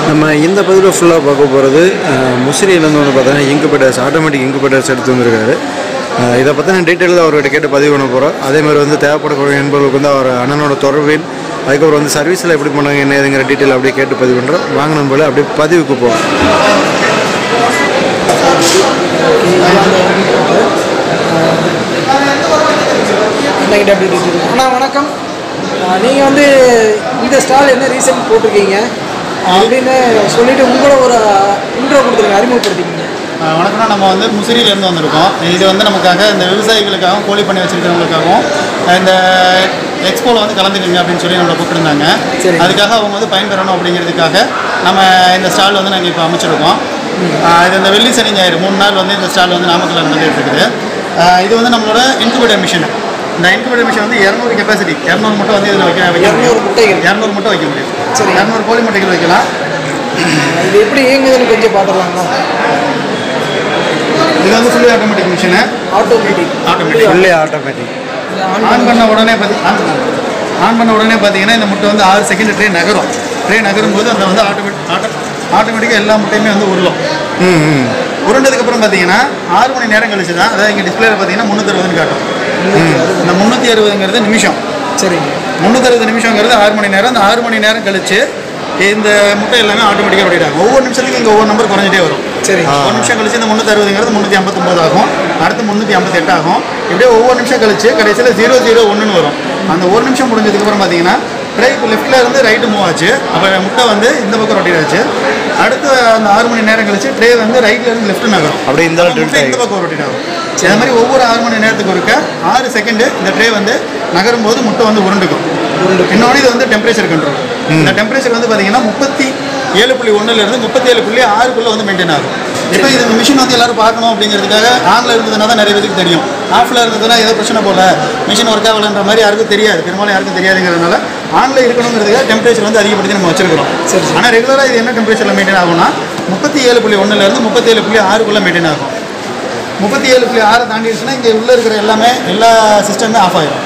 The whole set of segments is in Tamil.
நம்ம இந்த பதிவில் ஃபுல்லாக பார்க்க போகிறது முசிறியிலேருந்து வந்து பார்த்தீங்கன்னா இன்குபேட்டர்ஸ் ஆட்டோமேட்டிக் இன்குபேட்டர்ஸ் எடுத்து வந்திருக்காரு. இதை பற்றின டீட்டெயிலில் அவர்கிட்ட கேட்டு பதிவு பண்ண போகிறோம். அதேமாதிரி வந்து தேவைப்படக்கூடிய என்பவர்களுக்கு வந்து அவர் அண்ணனோட தொடர்பின் அதுக்கப்புறம் வந்து சர்வீஸில் எப்படி பண்ணாங்க என்ன ஏதுங்கிற டீட்டெயில் அப்படியே கேட்டு பதிவு பண்ணுறோம். வாங்க நண்பர்களே அப்படியே பதிவுக்கு போவோம். அண்ணா வணக்கம். நீங்கள் வந்து இந்த ஸ்டால் என்ன ரீசன் போட்டிருக்கீங்க அப்படின்னு சொல்லிவிட்டு உங்களோட ஒரு இன்ட்ரோ கொடுத்துருங்க, அறிமுகப்படுத்திக்கிங்க. வணக்கம்னா நம்ம வந்து முசிறியிலேருந்து வந்திருக்கோம். இது வந்து நமக்காக இந்த விவசாயிகளுக்காகவும் கோழி பண்ணி வச்சுருக்கிறவங்களுக்காகவும் இந்த எக்ஸ்போவில் வந்து கலந்துக்குங்க அப்படின்னு சொல்லி நம்மளை கூப்பிட்டுருந்தாங்க. அதுக்காக அவங்க வந்து பயன்பெறணும் அப்படிங்கிறதுக்காக நம்ம இந்த ஸ்டால் வந்து நாங்கள் இப்போ அமைச்சிருக்கோம். இது இந்த வெள்ளி சனி ஞாயிறு 3 நாள் வந்து இந்த ஸ்டால் வந்து நாமக்கல்ல நடந்துகிட்டு இருக்குது. இது வந்து நம்மளோட இன்குபேட்டர் மிஷின். இந்த இன்குபேட்டர் மிஷின் வந்து 200 கெப்பாசிட்டி, 200 முட்டை வந்து இதில் வைக்க 200 முட்டை வைக்க முடியும். 200 கோழி முட்டைகள் வைக்கலாம். இது எப்படி இயங்குதுன்னு கொஞ்சம் பார்த்துடலாங்களா? இது வந்து fully automatic machine. Fully automatic. On பண்ண உடனே பார்த்தீங்கன்னா இந்த முட்டை வந்து 6 செகண்ட் ட்ரே நகரும் போது அந்த வந்து ஆட்டோமேட்டிக்காக எல்லா முட்டையுமே வந்து உருளும். உருண்டதுக்கப்புறம் பார்த்தீங்கன்னா 6 மணி நேரம் கழிச்சு தான், அதாவது இங்கே டிஸ்பிளேல பார்த்தீங்கன்னா 360 காட்டும். இந்த 360ங்கிறது நிமிஷம். சரி, 360 நிமிஷங்கிறது 6 மணி நேரம். அந்த 6 மணி நேரம் கழிச்சு இந்த முட்டை எல்லாமே ஆட்டோமேட்டிக்காக ஓடிட்டாங்க. ஒவ்வொரு நிமிஷத்துக்கு இங்கே ஒவ்வொரு நம்பர் குறைஞ்சிட்டே வரும். சரி, ஒரு நிமிஷம் கழிச்சு இந்த 360ங்கிறது 359 ஆகும், அடுத்து 358 ஆகும். இப்படியே ஒவ்வொரு நிமிஷம் கழிச்சு கடைசியில் 001ன்னு வரும். அந்த ஒரு நிமிஷம் முடிஞ்சதுக்கப்புறம் பார்த்தீங்கன்னா ட்ரை இப்போ லெஃப்ட்டில் இருந்து ரைட்டு மூவ் ஆச்சு. அப்போ முட்டை வந்து இந்த பக்கம் ரொட்டேட் ஆச்சு. அடுத்து அந்த 6 மணி நேரம் கழிச்சு ட்ரே வந்து ரைட்ல இருந்து லெஃப்ட் நகரும். அப்படியே இந்த பக்கம் ரொட்டேட் ஆகும். அதே மாதிரி ஒவ்வொரு 6 மணி நேரத்துக்கு ஒருக்க 6 செகண்டு இந்த ட்ரே வந்து நகரும் போது முட்டை வந்து உருண்டுக்கும். இன்னொன்று இது வந்து டெம்பரேச்சர் கண்ட்ரோல். இந்த டெம்பரேச்சர் வந்து பார்த்தீங்கன்னா 37.1லேருந்து 37.6க்குள்ளே வந்து மெயின்டைன் ஆகும். இப்போ இது மிஷின் வந்து எல்லாரும் பார்க்கணும் அப்படிங்கிறதுக்காக ஆனில் இருந்ததுனா தான் நிறைய பேருக்கு தெரியும். ஆஃபில் இருந்ததுன்னா ஏதோ பிரச்சனை போல மிஷின் ஒர்க் ஆகலைன்ற மாதிரி யாருக்கும் தெரியாது, பெரும்பாலும் யாருக்கும் தெரியாதுங்கிறதுனால ஆனில் இருக்கணுங்கிறதுக்காக டெம்பரேச்சர் வந்து அதிகப்படுத்தி நம்ம வச்சிருக்கிறோம். ஆனால் ரெகுலராக இது என்ன டெம்பரேச்சரில் மெயின்டைன் ஆகும்னா 37.1லேருந்து 37.6க்குள்ளே மெயின்டைன் ஆகும். 37.6 தாண்டிடுச்சுன்னா இங்கே உள்ளே இருக்கிற எல்லா சிஸ்டமே ஆஃப் ஆகிடும்.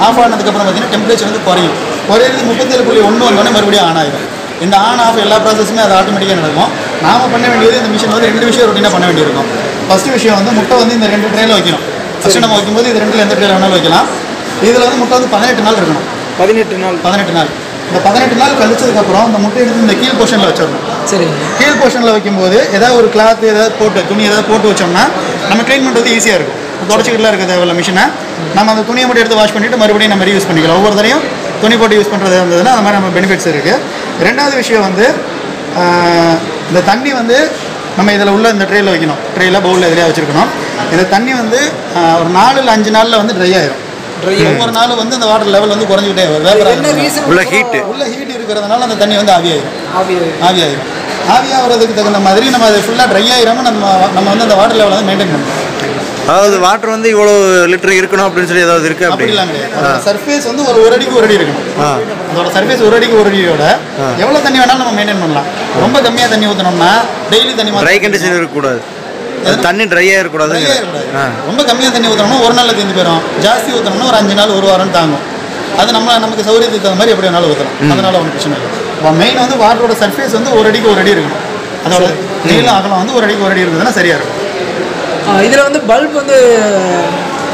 ஆஃப் ஆனதுக்கப்புறம் பார்த்தீங்கன்னா டெம்பரேச்சர் வந்து குறையுது. 37.1 வந்தோடனே மறுபடியும் ஆன் ஆகிடும். இந்த ஆன் ஆஃப் எல்லா ப்ராசஸுமே அது ஆட்டோமேட்டிக்காக நடக்கும். நாம் பண்ண வேண்டியது இந்த மிஷின் வந்து 2 விஷயம் ரொட்டீனாக பண்ண வேண்டியிருக்கும். ஃபஸ்ட்டு விஷயம் வந்து முட்டை வந்து இந்த 2 ட்ரேயில் வைக்கணும். ஃபஸ்ட்டு நம்ம வைக்கும்போது இது 2ல் எந்த ட்ரேயில் வேணாலும் வைக்கலாம். இதில் வந்து முட்டை வந்து 18 நாள் இருக்கணும். 18 நாள். இந்த 18 நாள் கழிச்சதுக்கப்புறம் இந்த முட்டை எடுத்து இந்த கீழ் போர்ஷனில் வச்சிடணும். சரி, கீழ் போர்ஷனில் வைக்கும்போது ஏதாவது ஒரு கிளாத் துணி ஏதாவது போட்டு வச்சோம்னா நம்ம க்ளீன் பண்ணுறது ஈஸியாக இருக்கும். தொடச்சிக்கிட்டுலாம் இருக்க தேவையில்ல மிஷினை. நம்ம அந்த துணியை மட்டும் எடுத்து வாஷ் பண்ணிவிட்டு மறுபடியும் நம்ம யூஸ் பண்ணிக்கலாம். ஒவ்வொரு தடையும் துணி போட்டு யூஸ் பண்ணுறது இருந்ததுன்னா அது மாதிரி நம்ம பெனிஃபிட்ஸ் இருக்குது. ரெண்டாவது விஷயம் வந்து இந்த தண்ணி வந்து நம்ம இதில் உள்ள இந்த ட்ரேயில் வைக்கணும். ட்ரேயில் பவுலில் எதிரியாக வச்சுருக்கணும். இந்த தண்ணி வந்து ஒரு 4 இல்லை 5 நாளில் வந்து ட்ரை ஆயிடும். ஒவ்வொரு நாளும் வந்து இந்த வாட்டர் லெவல் வந்து குறைஞ்சிக்கிட்டே வரும். உள்ள ஹீட் இருக்கிறதுனால அந்த தண்ணி வந்து ஆவியாயிரும். ஆவியாகிறதுக்கு தகுந்த மாதிரி நம்ம அது ஃபுல்லாக ட்ரை ஆகிடாமல் நம்ம வந்து அந்த வாட்டர் லெவலை வந்து மெயின்டைன் பண்ணணும். அதாவது வாட்டர் வந்து இவ்வளோ லிட்டர் இருக்கணும் அப்படின்னு சொல்லி ஏதாவது இருக்குது? அப்படிலாம் கிடையாது. சர்ஃபேஸ் வந்து ஒரு அடிக்கு 1 அடி இருக்கணும். அதோட சர்ஃபேஸ் 1 அடிக்கு 1 அடியோட எவ்வளோ தண்ணி வேணாலும் நம்ம மெயின்டைன் பண்ணலாம். ரொம்ப கம்மியாக தண்ணி ஊற்றணும்னா டெய்லி தண்ணி ட்ரை கண்டிஷன் இருக்கக்கூடாது. தண்ணி ட்ரையாக இருக்கக்கூடாது. ரொம்ப கம்மியாக தண்ணி ஊற்றணும்னா ஒரு நாளில் தீர்ந்து போயிடும். ஜாஸ்தி ஊற்றணும்னா ஒரு 5 நாள் 1 வாரம் தாங்கும். அது நமக்கு சௌகரியத்துக்கு தகுந்த மாதிரி எப்படி வேணாலும் ஊற்றலாம். அதனால ஒன்றும் பிரச்சனை இல்லை. மெயின் வந்து வாட்டரோட சர்ஃபேஸ் வந்து 1 அடிக்கு 1 அடி இருக்கணும். அதோட நீளம் அகலம் வந்து 1 அடிக்கு 1 அடி இருந்ததுன்னா சரியாக இருக்கும். இதில் வந்து பல்ப் வந்து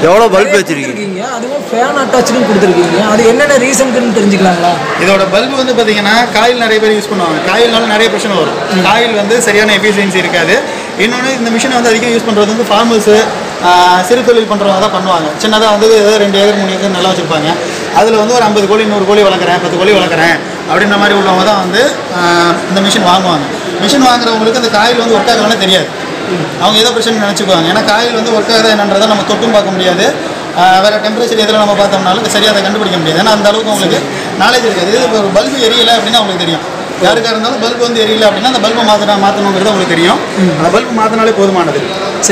எவ்வளோ பல்ப் வச்சுருக்கீங்க? அதுவும் ஃபேன் அட்டாச்சும் கொடுத்துருக்கீங்க. அது என்னென்ன ரீசனுக்குன்னு தெரிஞ்சுக்கலாங்களா? இதோட பல்பு வந்து பார்த்தீங்கன்னா காயில் நிறைய பேர் யூஸ் பண்ணுவாங்க. காயில்னால நிறைய பிரச்சனை வரும். காயில் வந்து சரியான எஃபிஷியன்சி இருக்காது. இன்னொன்று இந்த மிஷினை வந்து அதிகம் யூஸ் பண்ணுறது வந்து ஃபார்மர்ஸு, சிறு தொழில் பண்ணுறவங்க தான் பண்ணுவாங்க. சின்னதாக வந்து ஏதோ 2 ஏக்கர் 3 ஏக்கர் நல்லா வச்சுருப்பாங்க. அதில் வந்து ஒரு 50 கோழி 100 கோழி வளர்க்குறேன் 10 கோழி வளர்க்குறேன் அப்படின்ற மாதிரி உள்ளவங்க தான் வந்து இந்த மிஷின் வாங்குவாங்க. மிஷின் வாங்குறவங்களுக்கு அந்த காயில் வந்து ஒர்க் ஆகலன்னு தெரியாது. அவங்க ஏதோ பிரச்சனை நினச்சிக்குவாங்க. ஏன்னா காயில் வந்து ஒர்க் ஆகுது என்னன்றதை நம்ம தொட்டும் பார்க்க முடியாது. வேறு டெம்பரேச்சர் எதில் நம்ம பார்த்தோம்னாலும் சரியாக அதை கண்டுபிடிக்க முடியாது. ஏன்னா அந்த அளவுக்கு அவங்களுக்கு நாலேஜ் இருக்காது. இது ஒரு பல்பு எரியலை அப்படின்னா அவங்களுக்கு தெரியும். யாருக்காக இருந்தாலும் பல்பு வந்து எரியலை அப்படின்னா அந்த பல்பு மாற்றணுங்கிறது அவங்களுக்கு தெரியும். அந்த பல்பு மாற்றினாலே போதுமானது.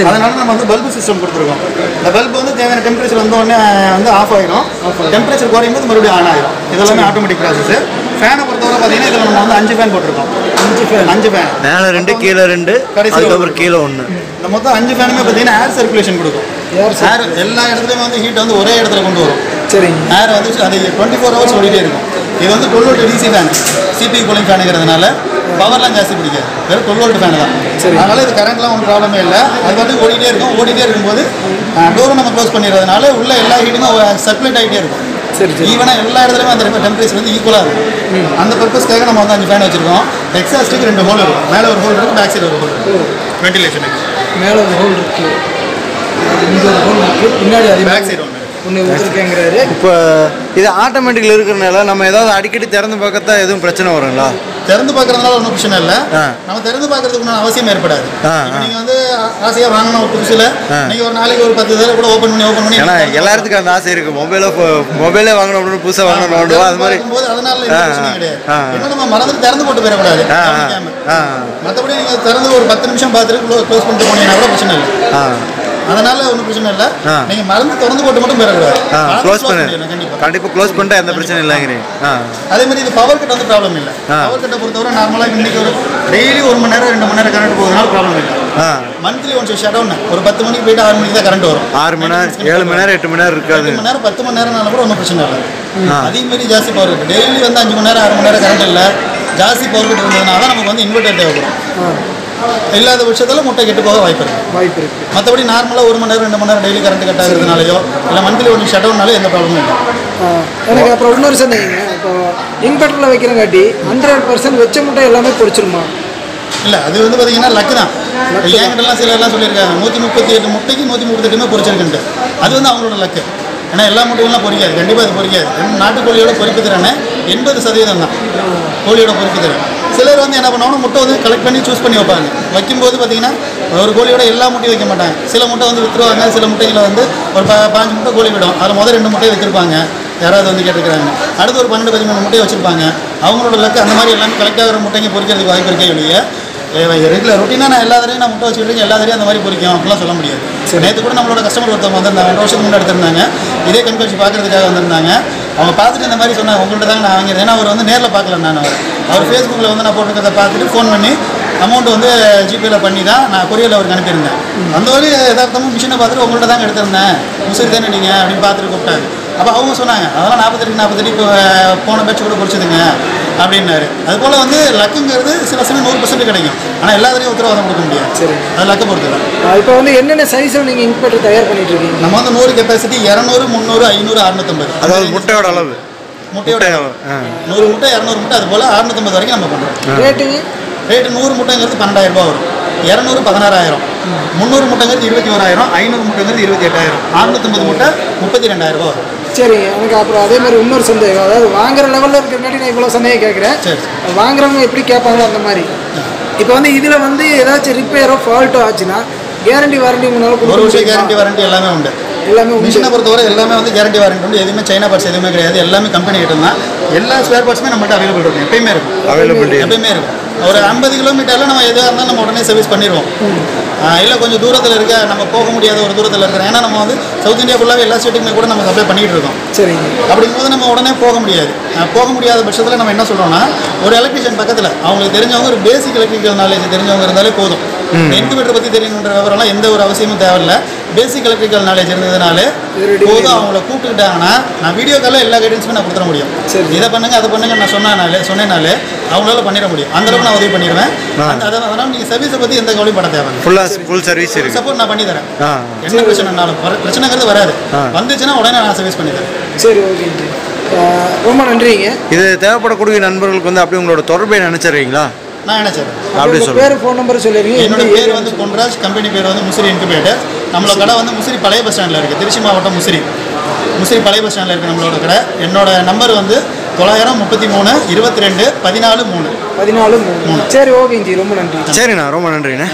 அதனால நம்ம வந்து பல்பு சிஸ்டம் கொடுத்துருக்கோம். இந்த பல்பு வந்து தேவையான டெம்பரேச்சர் வந்தோடனே வந்து ஆஃப் ஆகிடும். டெம்பரேச்சர் குறையும் போது மறுபடியும் ஆன் ஆகிடும். இதெல்லாமே ஆட்டோமேட்டிக் ப்ராசஸ். ஃபேனை பொறுத்தவரை பார்த்தீங்கன்னா இதில் நம்ம வந்து 5 ஃபேன் போட்டிருக்கோம். 5 ஃபேன், மேலே 2 கீழே 2 அதுக்கப்புறம் கீழே 1. இந்த மொத்தம் 5 ஃபேனுமே பார்த்தீங்கன்னா ஏர் சர்க்குலேஷன் கொடுக்கும். ஏர் எல்லா இடத்துலையுமே வந்து ஹீட் வந்து ஒரே இடத்துல கொண்டு வரும். சரி, ஏர் வந்து அது 24 ஹவர்ஸ் ஓடிட்டே இருக்கும். இது வந்து 12 DC ஃபேன், சிபி கூலிங் ஃபேனுங்கிறதுனால பவர்லாம் ஜாஸ்தி பிடிக்காது, வெறும் 12 வோல்ட் ஃபேன் தான். அதனால் இது கரண்ட்லாம் ஒன்றும் ப்ராப்ளமே இல்லை. அது வந்து ஓடிட்டே இருக்கும்போது டோரும் நம்ம க்ளோஸ் பண்ணிடுறதுனால உள்ள எல்லா ஹீட்டுமே சர்க்குலேட் ஆகிட்டே இருக்கும். ஈவனாக எல்லா இடத்துலையுமே அந்த டெம்பரேச்சர் வந்து ஈக்குவலாக இருக்கும். அந்த பர்பஸ்க்காக நம்ம வந்து 5 ஃபேன் வச்சுருக்கோம். எக்ஸாஸ்ட்டுக்கு 2 ஹோல் இருக்கும், மேலே ஒரு ஹோல் இருக்குது, பேக் சைடு ஒரு ஹோல் இருக்குது, வென்டிலேஷனுக்கு மேலே ஒரு ஹோல் இருக்குது, இங்கே ஒரு ஹோல் இருக்குது, பின்னாடி அதே பேக் சைடு ஒன்று வச்சுருக்கேங்கிறாரு. இப்போ இது ஆட்டோமேட்டிக்கில் இருக்கிறனால நம்ம ஏதாவது அடிக்கடி திறந்து பார்க்கத்தா எதுவும் பிரச்சனை வருங்களா? திறந்து பார்க்கறதுனால ஒன்றும் பிரச்சனை இல்லை. நம்ம திறந்து பார்க்கறதுக்கு அவசியம் ஏற்படாது. நீங்கள் வந்து ஆசையாக வாங்கணும் ஒரு புதுசில் நீங்கள் ஒரு நாளைக்கு ஒரு 10 தடவை கூட ஓப்பன் பண்ணி ஏன்னா எல்லாத்துக்கும் அந்த ஆசை இருக்குது. மொபைலே வாங்கணும் அப்படின்னு புதுசாக வாங்கணும் அது மாதிரி போது அதனால பிரச்சனை கிடையாது. இன்னும் நம்ம மறந்துட்டு திறந்து போட்டு போயிடக்கூடாது. மற்றபடி நீங்கள் திறந்து ஒரு 10 நிமிஷம் பார்த்துட்டு க்ளோஸ் பண்ணிட்டு போனீங்கன்னா கூட பிரச்சனை இல்லை. அதனால ஒன்றும் பிரச்சனை இல்லை. நீங்கள் மறந்து திறந்து போட்டு மட்டும் போயிடக்கூடாது. க்ளோஸ் பண்ணி கண்டிப்பாக க்ளோஸ் பண்ணிட்டு எந்த பிரச்சனை இல்லைங்கிறீங்க. அதே மாதிரி இது பவர் கட் வந்து ப்ராப்ளம் இல்லை. பவர் கட்டை பொறுத்தவரை நார்மலாக இன்னைக்கு ஒரு டெய்லி 1 மணி நேரம் 2 மணி நேரம் கரண்ட் போகிறதுனால ப்ராப்ளம் இல்லை. மந்த்லி ஒன்ஸ் ஷட் டவுன் ஒரு 10 மணிக்கு போயிட்டு 6 மணிக்கு தான் கரண்ட் வரும். 6 மணி நேரம் 7 மணி நேரம் 8 மணி நேரம் இருக்காது. 8 மணி நேரம் 10 மணி நேரம்னால கூட ஒன்றும் பிரச்சனை இல்லை. அதே மாதிரி ஜாஸ்தி பவர் இருக்குது. டெய்லி வந்து 5 மணி நேரம் 6 மணி நேரம் கரண்ட் இல்லை. ஜாஸ்தி பவர் கட் இருந்ததுனால தான் நமக்கு வந்து இன்வெர்டர் தேவைப்படும். இல்லாத பட்சத்தில் முட்டை கெட்டு போக வாய்ப்பு இருக்குது. மற்றபடி நார்மலாக 1 மணி நேரம் 2 மணி நேரம் டெய்லி கரண்ட் கட் ஆகுறதுனாலையோ இல்லை மந்த்லி ஒன்று ஷட் டவுன்னாலே எந்த ப்ராப்ளமும் இல்லை. எனக்கு அப்புறம் இன்னொரு சொன்னீங்க, இப்போ இன்வெர்டரில் வைக்கிறங்காட்டி 100% வச்ச முட்டை எல்லாமே பொரிச்சிருமா? இல்லை, அது வந்து பார்த்தீங்கன்னா லக்கு தான். என்கிட்டலாம் சிலர்லாம் சொல்லியிருக்காங்க 138 முட்டைக்கு 138 பொரிச்சிருக்குன்ட்டு. அது வந்து அவங்களோட லக்கு. ஏன்னா எல்லா முட்டைகள்லாம் பொரிக்காது, கண்டிப்பாக அது பொரிக்காது. நாட்டுக்கோழியோட பொரிப்பு திறனை 80% தான் கோழியோட பொரிப்பு திறன். சிலர் வந்து என்ன பண்ணுவாங்கன்னா முட்டை வந்து கலெக்ட் பண்ணி சூஸ் பண்ணி வைப்பாங்க. வைக்கும்போது பார்த்தீங்கன்னா ஒரு கோழியோட எல்லா முட்டையும் வைக்க மாட்டாங்க. சில முட்டை வந்து விற்றுருவாங்க, சில முட்டைகளை வந்து ஒரு 5 முட்டை கோழி விடும். அதில் முதல் 2 முட்டையை வச்சுருப்பாங்க, யாராவது வந்து கேட்டுருக்காங்க. அடுத்து ஒரு 12-13 முட்டையை வச்சுருப்பாங்க. அவங்களோட லக்கு அந்த மாதிரி எல்லாமே கலெக்ட் ஆகிற முட்டைங்க பொரிக்கிறதுக்கு வாய்ப்பு இருக்கே இல்லையே. ரெகுலர் ரொட்டீனாக நான் எல்லா தடையும் நான் முட்டை வச்சுக்கிட்டு எல்லா தடையும் அந்த மாதிரி பொரிக்கும் அப்படிலாம் சொல்ல முடியாது. நேற்று கூட நம்மளோட கஸ்டமர் ஒருத்தவங்க வந்திருந்தாங்க, 2 வருஷத்துக்கு முன்னாடி எடுத்திருந்தாங்க. இதே கண்காட்சி பார்க்கறதுக்காக வந்திருந்தாங்க. அவங்க பார்த்துட்டு இந்த மாதிரி சொன்னாங்க, உங்கள்கிட்ட தாங்க நான் வாங்கிடுறேன். ஏன்னா அவர் வந்து நேரில் பார்க்கல, நான் அவர் ஃபேஸ்புக்கில் வந்து நான் போட்டுருக்கிறத பார்த்துட்டு ஃபோன் பண்ணி அமௌண்ட் வந்து ஜிபேயில் பண்ணி தான் நான் கொரியரில் அவருக்கு அனுப்பியிருந்தேன். அந்த வழி எதார்த்தமும் மிஷினை பார்த்துட்டு உங்கள்கிட்ட தாங்க எடுத்திருந்தேன், முசிறி தானே நீங்கள் அப்படின்னு பார்த்துட்டு கூப்பிட்டாங்க. அப்போ அவங்க சொன்னாங்க அதெல்லாம் 40 இப்போ போன பேட்ச் கூட பொரிச்சதுங்க அப்படின்னாரு. அதுபோல் வந்து லக்குங்கிறது சில சமயம் 100% கிடைக்கும். ஆனால் எல்லாத்தையும் உத்தரவாதம் கொடுக்க முடியாது. சரி, அது லக்கை பொறுத்து தான். இப்போ வந்து என்னென்ன சைஸில் நீங்கள் இன்வெர்டர் தயார் பண்ணிட்டு இருக்கீங்க? நம்ம வந்து 100 கெப்பாசிட்டி 200, 300, 500, 650. அதாவது முட்டையோட அளவு, முட்டையோட 100 முட்டை 200 முட்டை அது போல் 650 வரைக்கும் நம்ம பண்ணுறோம். ரேட்டு 100 முட்டைங்கிறது 12,000 ரூபா வரும், 200 16,000, 300 முட்டைங்கிறது 21,000, 500 முட்டைங்கிறது 28,000, 650 முட்டை 32,000 ரூபா வரும். சரி, எனக்கு அப்புறம் அதே மாதிரி இன்னொரு சந்தேகம், அதாவது வாங்குற லெவலில் இருக்கிறங்காட்டி நான் இவ்வளோ சந்தேகம் கேட்குறேன். சரி, வாங்குறவங்க எப்படி கேட்பாங்களோ அந்த மாதிரி. இப்போ வந்து இதில் வந்து ஏதாச்சும் ரிப்பேரோ ஃபால்ட்டோ ஆச்சுன்னா கேரண்டி வாரண்டி உங்களால் ஒரு வருஷம் கேரண்டி வாரண்டி எல்லாமே உண்டு. எல்லாமே மிஷினை பொறுத்தவரை எல்லாமே வந்து கேரண்டி வாரண்டி உண்டு. எதுவுமே சைனா பார்ட்ஸ் எதுவுமே கிடையாது, எல்லாமே கம்பெனி கிட்ட தான். எல்லா ஸ்பேர் பார்ட்ஸுமே நம்மகிட்ட அவைலபிள் இருக்கும், எப்பயுமே இருக்கும், எப்பயுமே இருக்கும். ஒரு 50 கிலோமீட்டரில் நம்ம எதுவாக இருந்தாலும் நம்ம உடனே சர்வீஸ் பண்ணிடுவோம். இல்லை கொஞ்சம் தூரத்தில் இருக்க, நம்ம போக முடியாத ஒரு தூரத்தில் இருக்கிறோம். ஏன்னா நம்ம வந்து சவுத் இந்தியா ஃபுல்லாகவே எல்லா ஸ்டேட்டுக்குமே கூட நம்ம சப்ளை பண்ணிகிட்டு இருக்கோம். சரி, அப்படிங்கும்போது நம்ம உடனே போக முடியாது. போக முடியாத பட்சத்தில் நம்ம என்ன சொல்கிறோம்னா, ஒரு எலக்ட்ரிஷியன் பக்கத்தில் அவங்களுக்கு தெரிஞ்சவங்க, ஒரு பேசிக் எலக்ட்ரிக்கல் நாலேஜ் தெரிஞ்சவங்க இருந்தாலே போதும். இன்குபேட்டர் பற்றி தெரியணுன்ற விவரம்லாம் எந்த ஒரு அவசியமும் தேவையில்லை. பேசிக் எலக்ட்ரிக்கல் நாலேஜ் இருந்ததுனாலே போதும். அவங்கள கூப்பிட்டுக்கிட்டாங்கன்னா நான் வீடியோ காலில் எல்லா கைடன்ஸுமே நான் கொடுத்துட முடியும். இதை பண்ணுங்க அதை பண்ணுங்க நான் சொன்னேனாலே அவங்களால பண்ணிட முடியும். அந்த அளவுக்கு நான் உதவி பண்ணிடுவேன். அதனால் நீங்கள் சர்வீஸை பற்றி எந்த கவலையும் பட தேவை. ஃபுல் சர்வீஸ் சப்போர்ட் நான் பண்ணி தரேன். என்ன பிரச்சனைனாலும் பிரச்சனைங்கிறது வராது, வந்துச்சுன்னா உடனே நான் சர்வீஸ் பண்ணி தரேன். சரி, ஓகே, ரொம்ப நன்றிங்க. இது தேவைப்படக்கூடிய நண்பர்களுக்கு வந்து அப்படி உங்களோட தொடர்பை நினைச்சிடுறீங்களா? நான் நினைச்சேன். அப்படி சொல்லுங்க, பேர் ஃபோன் நம்பர் சொல்லிடுங்க. என்னோட பேர் வந்து பொன்ராஜ், கம்பெனி பேர் வந்து முசிறி இன்குபேட்டர். நம்மளோட கடை வந்து முசிறி பழைய பஸ் ஸ்டாண்டில் இருக்குது, திருச்சி மாவட்டம் முசிறி பழைய பஸ் ஸ்டாண்டில் இருக்குது நம்மளோட கடை. என்னோட நம்பர் வந்து 933 22 14 3. சரி, ஓகேங்க, ரொம்ப நன்றி. சரிண்ணா, ரொம்ப நன்றிண்ணே.